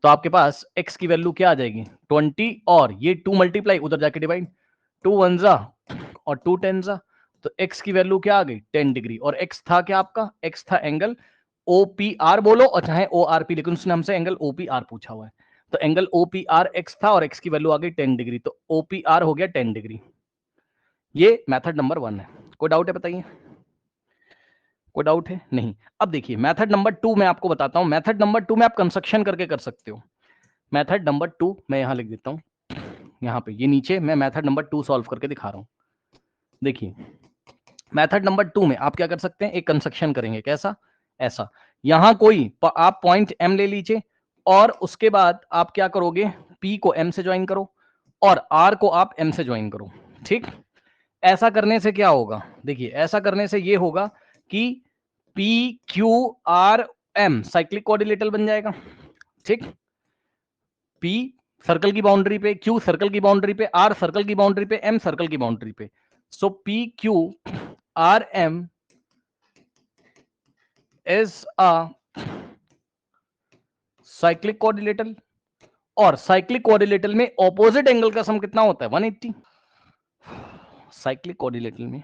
तो आपके पास x की वैल्यू क्या आ जाएगी 20, और ये 2 मल्टीप्लाई उधर जाके डिवाइड, 2 1 और 2 10, तो x की वैल्यू क्या आ गई 10 डिग्री, और x था क्या आपका, x था एंगल OPR बोलो और चाहे ORP, लेकिन उसने हमसे एंगल OPR पूछा हुआ है, तो एंगल OPR x था और x की वैल्यू आ गई 10 डिग्री, तो OPR हो गया 10 डिग्री। ये मेथड नंबर 1 है, कोई डाउट है बताइए, कोई डाउट है नहीं। अब देखिए मेथड नंबर 2 मैं आपको बताता हूं, मेथड नंबर 2 में आप कंस्ट्रक्शन करके कर सकते हो। मेथड नंबर 2 मैं यहां लिख देता हूं, यहां पे ये नीचे मैं मेथड नंबर 2 सॉल्व करके दिखा रहा हूं। देखिए मेथड नंबर 2 में आप क्या कर सकते हैं, एक कंस्ट्रक्शन करेंगे, कैसा, ऐसा, यहां कोई आप पॉइंट M ले लीजिए और उसके बाद आप क्या करोगे, P को M से ज्वाइन करो और R को आप M से ज्वाइन करो। ठीक, ऐसा करने से क्या होगा, देखिए ऐसा करने से ये होगा कि PQRM साइक्लिक कोऑर्डिनेटर बन जाएगा। ठीक, P सर्कल की बाउंड्री पे, Q सर्कल की बाउंड्री पे, R सर्कल की बाउंड्री पे, M सर्कल की बाउंड्री पे, सो PQRM is a cyclic coordinator, और साइक्लिक कोऑर्डिनेटर में ऑपोजिट एंगल का सम कितना होता है 180, साइक्लिक कोऑर्डिनेटर में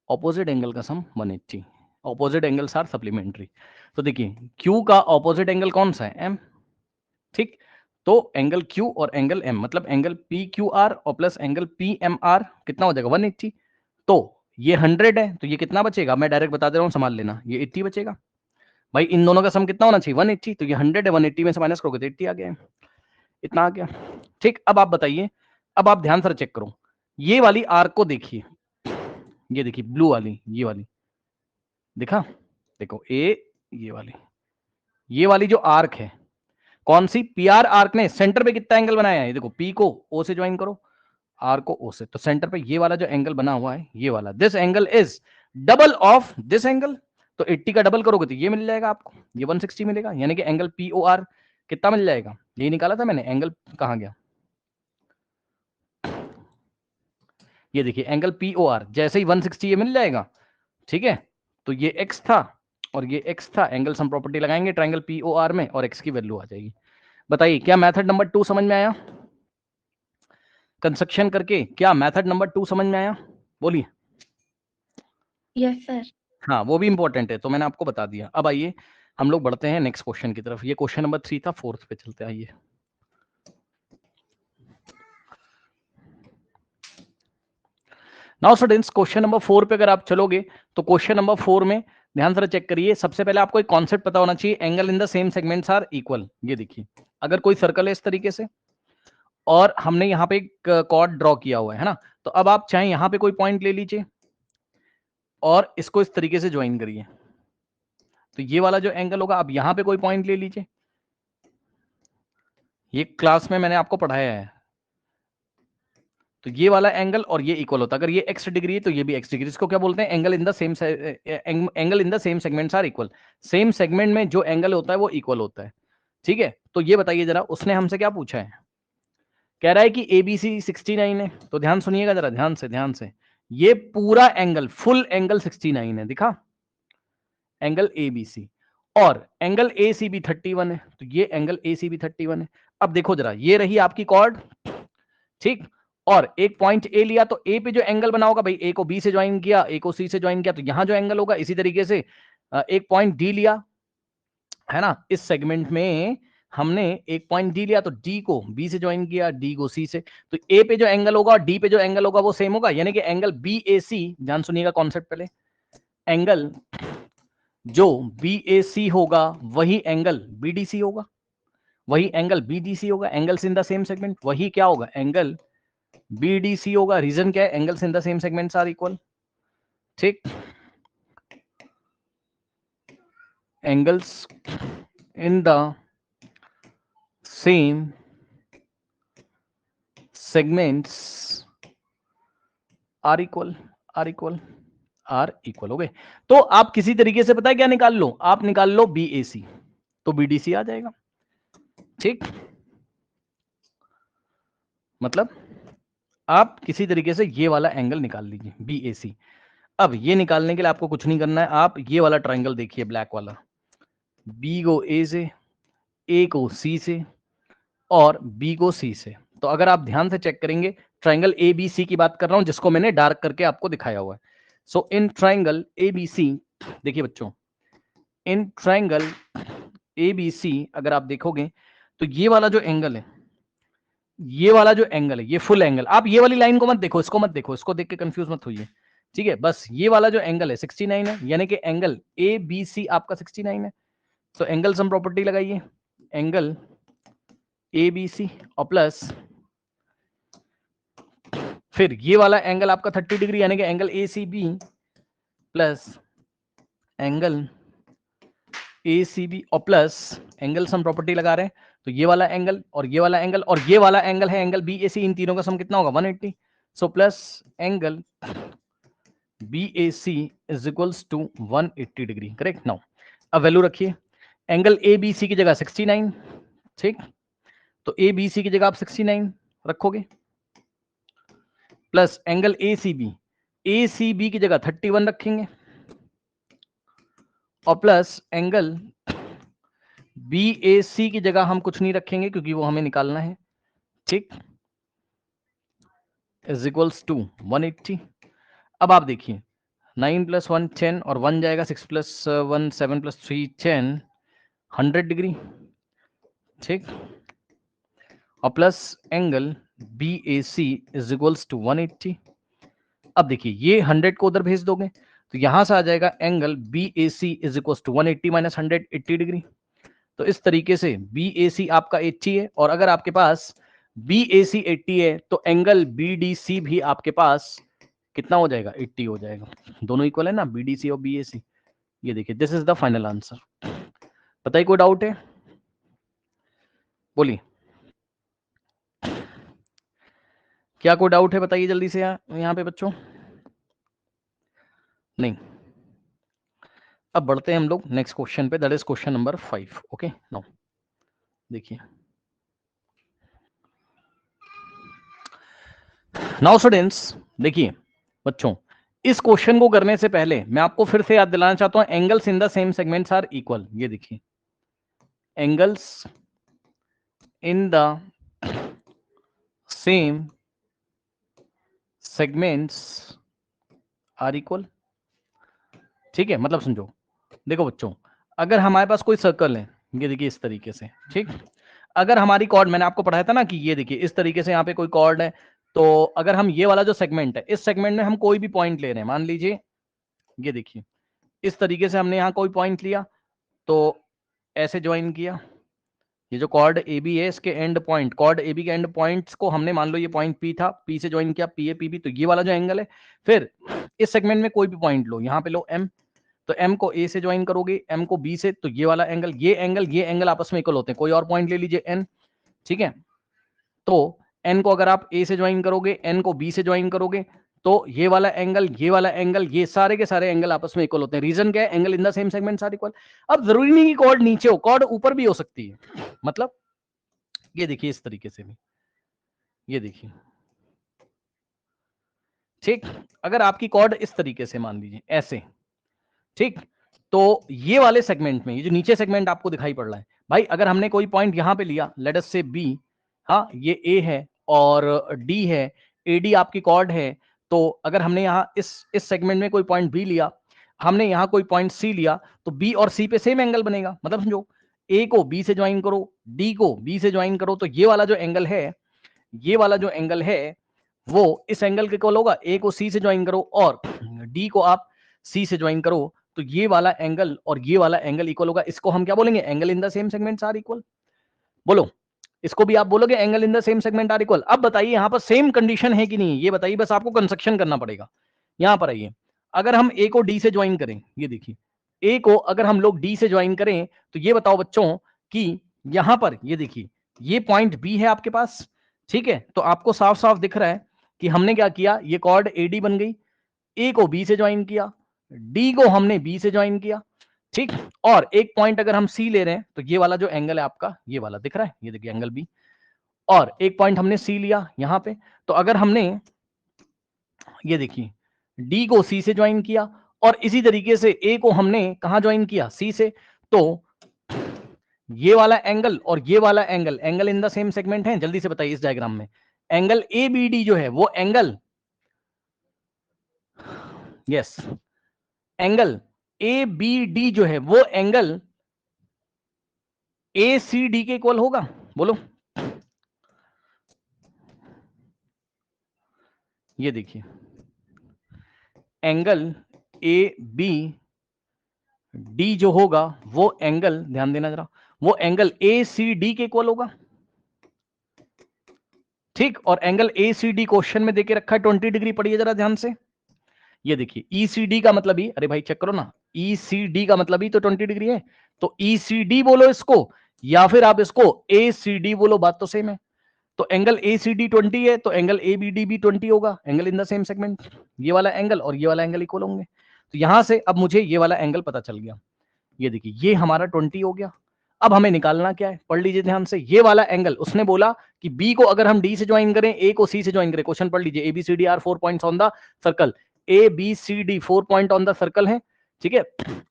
ऑपोजिट एंगल का sum 180, opposite angles are supplementary. तो देखिए Q का ऑपोजिट एंगल कौन सा है? M। ठीक, तो एंगल Q और एंगल M मतलब एंगल PQR और प्लस एंगल PMR कितना हो जाएगा? 180। तो ये 100 है, तो ये कितना बचेगा? मैं डायरेक्ट बता दे रहा हूँ, संभाल लेना, ये 80 बचेगा। भाई इन दोनों का सम कितना होना चाहिए? 180। तो ये 100 है, 180 में से माइनस करोगे तो 80 आ गया, इतना आ गया। ठीक, अब आप बताइए, अब आप ध्यान से चेक करो, ये वाली आर्क को देखिए, ये देखिए ब्लू वाली, ये वाली देखा, देखो ये वाली जो आर्क है कौन सी? पीआर आर्क ने सेंटर पे कितना एंगल बनाया है? देखो पी को ओ से ज्वाइन करो, आर को ओ से, तो सेंटर पे ये वाला जो एंगल बना हुआ है, ये वाला, this angle is double of this angle. तो 80 का डबल करोगे तो ये मिल जाएगा आपको, ये 160 मिलेगा, यानी कि एंगल पी ओ आर कितना मिल जाएगा? ये निकाला था मैंने, एंगल कहां गया? ये देखिए एंगल पी ओ आर, जैसे ही 160 ये मिल जाएगा, ठीक है, तो ये x था और ये x था, एंगल सम प्रॉपर्टी लगाएंगे ट्रायंगल पी ओ आर में और x की वैल्यू आ जाएगी। बताइए क्या मेथड नंबर 2 समझ में आया? कंस्ट्रक्शन करके क्या मेथड नंबर 2 समझ में आया? बोलिए। Yes sir. हाँ वो भी इंपॉर्टेंट है, तो मैंने आपको बता दिया। अब आइए हम लोग बढ़ते हैं नेक्स्ट क्वेश्चन की तरफ। ये क्वेश्चन नंबर 3 था, 4th पे चलते आइए। नाउ स्टूडेंट्स क्वेश्चन नंबर 4 पे अगर आप चलोगे तो क्वेश्चन नंबर 4 में ध्यान से चेक करिए। सबसे पहले आपको एक कॉन्सेप्ट पता होना चाहिए, angle in the same segments are equal. ये देखिए अगर कोई सर्कल है इस तरीके से और हमने यहाँ पे एक कॉर्ड ड्रॉ किया हुआ है ना, तो अब आप चाहे यहाँ पे कोई पॉइंट ले लीजिए और इसको इस तरीके से ज्वाइन करिए, तो ये वाला जो एंगल होगा, अब यहाँ पे कोई पॉइंट ले लीजिए, ये क्लास में मैंने आपको पढ़ाया है, तो ये वाला एंगल और ये इक्वल होता है। अगर ये x डिग्री है तो ये भी x डिग्री। इसको क्या बोलते हैं? Angle in the same angle in the same segments are equal. Same segment में जो एंगल होता है वो इक्वल होता है, ठीक है। तो ये बताइए जरा, उसने हमसे क्या पूछा है? कह रहा है कि ABC 69 है, तो ध्यान सुनिएगा जरा, ध्यान से, ये पूरा एंगल, फुल एंगल 69 है, दिखा एंगल ABC, और एंगल ACB 31 है, तो ये एंगल ACB 31 है। अब देखो जरा, ये रही आपकी कॉर्ड, ठीक, और एक पॉइंट ए लिया, तो ए पे जो एंगल बना होगा, भाई ए को बी से ज्वाइन किया, ए को सी से ज्वाइन किया, तो यहां जो एंगल होगा, इसी तरीके से एक पॉइंट डी लिया, है ना, इस सेगमेंट में हमने एक पॉइंट डी लिया, तो डी को बी से ज्वाइन किया, डी को सी से, तो ए पे जो एंगल होगा और डी पे जो एंगल होगा वो सेम होगा, यानी कि एंगल BAC, ध्यान सुनिएगा कॉन्सेप्ट पहले, एंगल जो BAC होगा वही एंगल BDC होगा, वही एंगल BDC होगा, angles in the same segment, वही क्या होगा? एंगल BDC होगा। रीजन क्या है? Angles in the same segments are equal, ठीक, angles in the same segments are equal, हो गए। तो आप किसी तरीके से पता है क्या निकाल लो? आप निकाल लो BAC, तो BDC आ जाएगा, ठीक, मतलब आप किसी तरीके से ये वाला एंगल निकाल लीजिए BAC। अब ये निकालने के लिए आपको कुछ नहीं करना है, आप ये वाला ट्रायंगल देखिए, ब्लैक वाला, B को A से, A को C से और B को C से। तो अगर आप ध्यान से चेक करेंगे, ट्रायंगल ABC की बात कर रहा हूं, जिसको मैंने डार्क करके आपको दिखाया हुआ है। सो इन ट्रायंगल ABC, देखिए बच्चों, इन ट्रायंगल ABC अगर आप देखोगे तो ये वाला जो एंगल है, ये वाला जो एंगल है, ये फुल एंगल, आप ये वाली लाइन को मत देखो, इसको मत देखो, इसको देख के कंफ्यूज मत होइए, ठीक है। बस ये वाला जो एंगल है 69 है, यानी कि एंगल ABC आपका 69 है। तो एंगल सम प्रॉपर्टी लगाइए, एंगल ABC और प्लस फिर ये वाला एंगल आपका 30 डिग्री, यानी कि angle ACB plus angle ACB और प्लस एंगल सम प्रॉपर्टी लगा रहे हैं, तो ये वाला एंगल और ये वाला एंगल और ये वाला एंगल है एंगल BAC, इन तीनों का सम कितना होगा? 180। So plus angle BAC is equals to 180 degree, correct. Now अब वैल्यू रखिए, एंगल ABC की जगह 69, ठीक, तो ABC की जगह आप 69 रखोगे, प्लस एंगल ACB की जगह 31 रखेंगे, और प्लस एंगल BAC की जगह हम कुछ नहीं रखेंगे क्योंकि वो हमें निकालना है, ठीक, इज इक्वल्स टू 180। अब आप देखिए 9 + 1 10 और 1 जाएगा, 6 + 1 7 + 3 10, 100 डिग्री, ठीक। और plus angle BAC is equals to 180। अब देखिए ये 100 को उधर भेज दोगे तो यहां से आ जाएगा angle BAC is equals to 180 - 100, 80 degree. तो इस तरीके से BAC आपका 80 है, और अगर आपके पास BAC 80 है तो एंगल BDC भी आपके पास कितना हो जाएगा, 80 हो जाएगा। दोनों इक्वल है ना, BDC और BAC। ये देखिए this is the final answer. बताइए कोई डाउट है, बोलिए। क्या कोई डाउट है बताइए जल्दी से यहाँ पे बच्चों। नहीं। अब बढ़ते हैं हम लोग नेक्स्ट क्वेश्चन पे, that is question number 5। Okay now देखिए, नाउ स्टूडेंट्स देखिए बच्चों, इस क्वेश्चन को करने से पहले मैं आपको फिर से याद दिलाना चाहता हूं, angles in the same segments are equal. ये देखिए, angles in the same segments are equal. ठीक है, मतलब समझो, देखो बच्चों, अगर हमारे पास कोई सर्कल है, ये देखिए इस तरीके से, ठीक। अगर हमारी कॉर्ड, मैंने आपको पढ़ाया था ना कि ये देखिए इस तरीके से यहाँ पे कोई कॉर्ड है, तो अगर हम ये वाला जो सेगमेंट है, इस सेगमेंट में हम कोई भी पॉइंट ले रहे हैं, मान लीजिए ये देखिए इस तरीके से हमने यहाँ कोई पॉइंट लिया, तो ऐसे ज्वाइन किया, ये जो कॉर्ड ए बी है इसके end point, chord A B के एंड पॉइंट्स को हमने, मान लो ये पॉइंट पी था, पी से ज्वाइन किया, पी ए पी बी, तो ये वाला जो एंगल है। फिर इस सेगमेंट में कोई भी पॉइंट लो, यहाँ पे लो एम, तो एम को ए से ज्वाइन करोगे, एम को बी से, तो ये वाला एंगल, ये एंगल आपस में इक्वल होते हैं। कोई और पॉइंट ले लीजिए एन, ठीक है, तो एन को अगर आप ए से ज्वाइन करोगे, एन को बी से ज्वाइन करोगे, तो ये वाला एंगल, ये वाला एंगल, ये सारे के सारे एंगल आपस में इक्वल होते हैं। रीजन क्या है, angle in the same segments are equal. अब जरूरी नहीं कि कॉर्ड नीचे हो, कॉर्ड ऊपर भी हो सकती है। मतलब ये देखिए इस तरीके से भी, ये देखिए, ठीक। अगर आपकी कॉर्ड इस तरीके से मान लीजिए ऐसे, ठीक, तो ये वाले सेगमेंट में, ये जो नीचे सेगमेंट आपको दिखाई पड़ रहा है भाई, अगर हमने कोई पॉइंट यहां पे लिया, लेट अस से बी, हाँ ये ए है और डी है, एडी आपकी कॉर्ड है, तो अगर हमने यहाँ इस सेगमेंट में कोई पॉइंट बी लिया, हमने यहाँ कोई पॉइंट सी लिया, तो बी और सी पे सेम एंगल बनेगा। मतलब समझो, ए को बी से ज्वाइन करो, डी को बी से ज्वाइन करो, तो ये वाला जो एंगल है, ये वाला जो एंगल है वो इस एंगल के इक्वल होगा। ए को सी से ज्वाइन करो और डी को आप सी से ज्वाइन करो, तो ये वाला एंगल और ये वाला एंगल इक्वल होगा। इसको हम क्या बोलेंगे, angle in the same segments are equal. बोलो, इसको भी आप बोलोगे angle in the same segment are equal. अब बताइए यहां पर सेम कंडीशन है कि नहीं, ये बताइए, बस आपको कंस्ट्रक्शन करना पड़ेगा। यहां पर आइए, अगर हम ए को डी से ज्वाइन करें, ये देखिए ए को अगर हम लोग डी से ज्वाइन करें, तो ये बताओ बच्चों कि यहां पर ये देखिए ये पॉइंट बी है आपके पास, ठीक है, तो आपको साफ साफ दिख रहा है कि हमने क्या किया, ये कॉर्ड एडी बन गई, ए को बी से ज्वाइन किया, डी को हमने बी से ज्वाइन किया, ठीक। और एक पॉइंट अगर हम सी ले रहे हैं, तो ये वाला जो एंगल है आपका, ये वाला दिख रहा है, ये देखिए एंगल बी, और एक पॉइंट हमने सी लिया यहां पे, तो अगर हमने ये देखिए डी को सी से ज्वाइन किया और इसी तरीके से ए को हमने कहां ज्वाइन किया, सी से, तो ये वाला एंगल और ये वाला angle, angle in the same segment है। जल्दी से बताइए इस डायग्राम में एंगल ए बी डी जो है वो angle, yes, angle A B D जो है वो एंगल ए सी डी के इक्वल होगा। बोलो, ये देखिए एंगल ए बी डी जो होगा वो एंगल, ध्यान देना जरा, वो एंगल ए सी डी के इक्वल होगा, ठीक। और angle A C D question में देके रखा है 20 डिग्री, पढ़िए जरा ध्यान से। ये देखिए ईसीडी का मतलब ही, अरे भाई चेक करो ना, ईसीडी का मतलब ही तो 20 डिग्री है, तो ईसीडी बोलो इसको या फिर आप इसको एसीडी बोलो, बात तो सेम है। तो एंगल एसीडी 20 है, तो एंगल एबीडी भी 20 होगा, angle in the same segment. ये वाला एंगल और ये वाला एंगल इक्वल होंगे, तो यहां से अब मुझे ये वाला एंगल पता चल गया। ये देखिए ये हमारा 20 हो गया। अब हमें निकालना क्या है, पढ़ लीजिए ध्यान से। ये वाला एंगल उसने बोला कि बी को अगर हम डी से ज्वाइन करें, ए को सी से ज्वाइन करें, क्वेश्चन पढ़ लीजिए, ABCD are 4 points on the circle, A B C D 4 point on the circle है, ठीक है,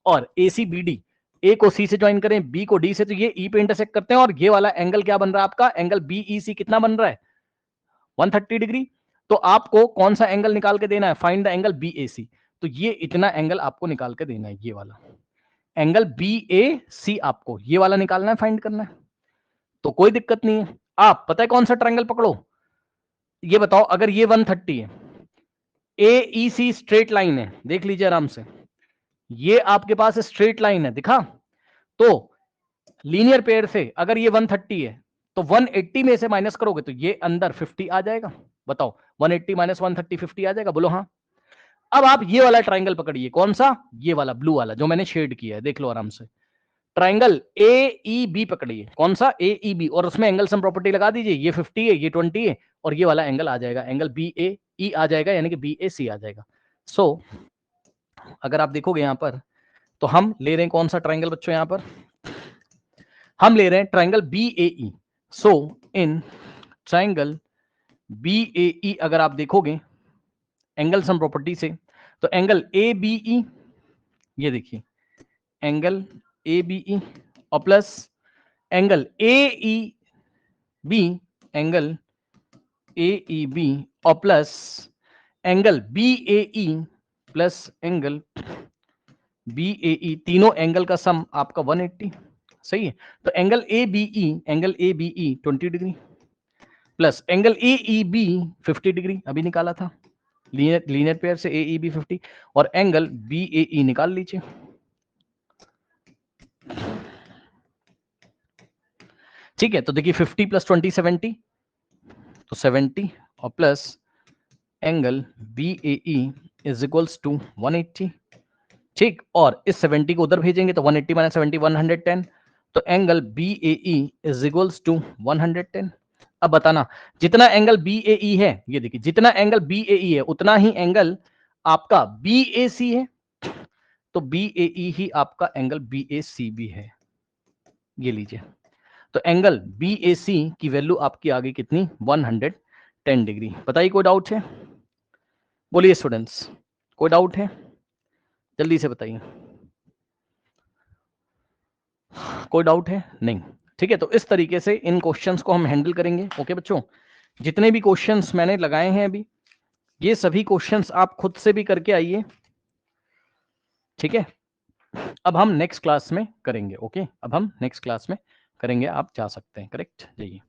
और ए सी बी डी, ए को सी से ज्वाइन करें, बी को डी से, तो ये ई पे इंटरसेक्ट करते हैं, और ये वाला एंगल क्या बन रहा है आपका, एंगल बीईसी कितना बन रहा है, 130 डिग्री। तो आपको कौन सा एंगल निकाल के देना है, फाइंड द एंगल बीएसी। तो ये इतना एंगल आपको निकाल के देना है, ये वाला एंगल BAC आपको ये वाला निकालना है, फाइंड करना है, तो कोई दिक्कत नहीं है। आप पता है कौन सा ट्रायंगल पकड़ो, ये बताओ, अगर ये 130 है, AEC स्ट्रेट लाइन है, देख लीजिए आराम से, ये आपके पास स्ट्रेट लाइन है, दिखा, तो लीनियर पेयर से अगर ये 130 है तो 180 में से माइनस करोगे तो ये अंदर 50 आ जाएगा। बताओ 180 माइनस 130 50 आ जाएगा, बोलो हाँ। अब आप ये वाला ट्राइंगल पकड़िए, कौन सा, ये वाला ब्लू वाला जो मैंने शेड किया है, देख लो आराम से, ट्राइंगल AEB पकड़िए, कौन सा AEB, और उसमें एंगल सम प्रॉपर्टी लगा दीजिए, ये 50 है, ये 20 है, और ये वाला एंगल आ जाएगा, एंगल BAE आ जाएगा, यानी कि BAC आ जाएगा। सो अगर आप देखोगे यहां पर, तो हम ले रहे हैं कौन सा ट्राइंगल बच्चों, यहां पर हम ले रहे हैं triangle BAE। So in triangle BAE अगर आप देखोगे एंगल सम प्रॉपर्टी से, तो एंगल ABE, ये देखिए एंगल ABE और plus angle AEB, angle AEB और plus angle BAE plus angle BAE, तीनों एंगल का सम आपका 180, सही है। तो angle ABE 20 degree plus angle AEB 50 degree, अभी निकाला था लीनियर पेयर से, AEB 50, और एंगल BAE निकाल लीजिए। ठीक है, तो देखिए 50 प्लस 20 70, तो 70 और plus angle BAE is equals to 180। ठीक, और इस 70 को उधर भेजेंगे तो 180 माइनस 70 110, तो angle BAE is equals to 110। अब बताना जितना एंगल BAE है, ये देखिए जितना एंगल BAE है उतना ही एंगल आपका BAC है, तो BAE ही आपका एंगल BAC भी है, ये लीजिए। तो एंगल BAC की वैल्यू आपकी आ गई कितनी, 110 डिग्री। बताइए कोई डाउट है, बोलिए स्टूडेंट्स, कोई डाउट है, जल्दी से बताइए, कोई डाउट है, नहीं, ठीक है। तो इस तरीके से इन क्वेश्चंस को हम हैंडल करेंगे। ओके बच्चों, जितने भी क्वेश्चंस मैंने लगाए हैं अभी, ये सभी क्वेश्चंस आप खुद से भी करके आइए, ठीक है। अब हम नेक्स्ट क्लास में करेंगे, ओके, अब हम नेक्स्ट क्लास में करेंगे, आप जा सकते हैं, करेक्ट, जाइए।